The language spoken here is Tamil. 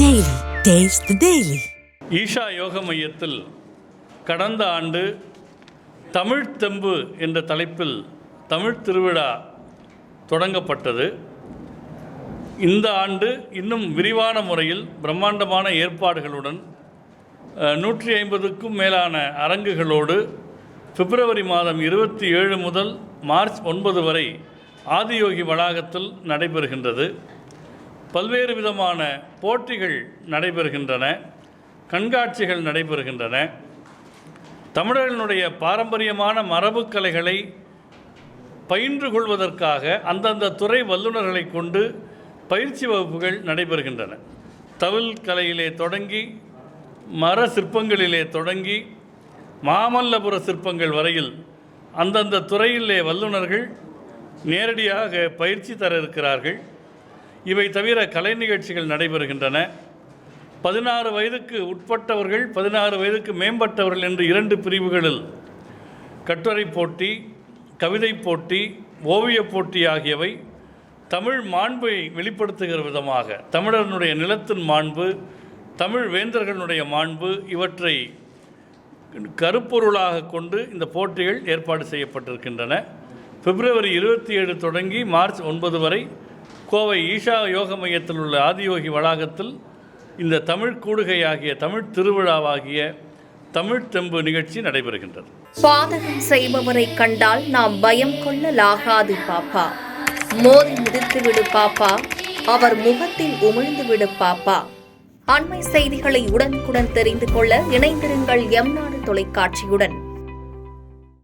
Daily. Taste the Daily. Isha யோக மையத்தில் கடந்த ஆண்டு தமிழ் தெம்பு என்ற தலைப்பில் தமிழ் திருவிழா தொடங்கப்பட்டது. இந்த ஆண்டு இன்னும் விரிவான முறையில் பிரம்மாண்டமான ஏற்பாடுகளுடன் 150க்கும் மேலான அரங்குகளோடு பிப்ரவரி மாதம் 27 முதல் மார்ச் 9 வரை ஆதியோகி வளாகத்தில் நடைபெறுகின்றது. பல்வேறு விதமான போட்டிகள் நடைபெறுகின்றன, கண்காட்சிகள் நடைபெறுகின்றன. தமிழர்களுடைய பாரம்பரியமான மரபுக்கலைகளை பயின்று கொள்வதற்காக அந்தந்த துறை வல்லுநர்களை கொண்டு பயிற்சி வகுப்புகள் நடைபெறுகின்றன. தவில் கலையிலே தொடங்கி மர சிற்பங்களிலே தொடங்கி மாமல்லபுர சிற்பங்கள் வரையில் அந்தந்த துறையிலே வல்லுநர்கள் நேரடியாக பயிற்சி தர இருக்கிறார்கள். இவை தவிர கலை நிகழ்ச்சிகள் நடைபெறுகின்றன. 16 வயதுக்கு உட்பட்டவர்கள், 16 வயதுக்கு மேம்பட்டவர்கள் என்று 2 பிரிவுகளில் கட்டுரை போட்டி, கவிதை போட்டி, ஓவியப் போட்டி ஆகியவை தமிழ் மாண்பை வெளிப்படுத்துகிற விதமாக, தமிழர்களுடைய நிலத்தின் மாண்பு, தமிழ் வேந்தர்களுடைய மாண்பு இவற்றை கருப்பொருளாக கொண்டு இந்த போட்டிகள் ஏற்பாடு செய்யப்பட்டிருக்கின்றன. பிப்ரவரி 27 தொடங்கி மார்ச் 9 வரை கோவை ஈஷா யோக மையத்தில் உள்ள ஆதியோகி வளாகத்தில் இந்த தமிழ் கூடுகையாகிய தமிழ் திருவிழாவாகிய தமிழ் தெம்பு நிகழ்ச்சி நடைபெறுகின்றது. பாதகம் செய்பவரை கண்டால் நாம் பயம் கொள்ளலாகாது பாப்பா, மோதி மிதித்துவிடு பாப்பா, அவர் முகத்தில் உமிழ்ந்துவிடு பாப்பா. அண்மை செய்திகளை உடனுக்குடன் தெரிந்து கொள்ள இணைந்திருங்கள் எம் நாடு தொலைக்காட்சியுடன்.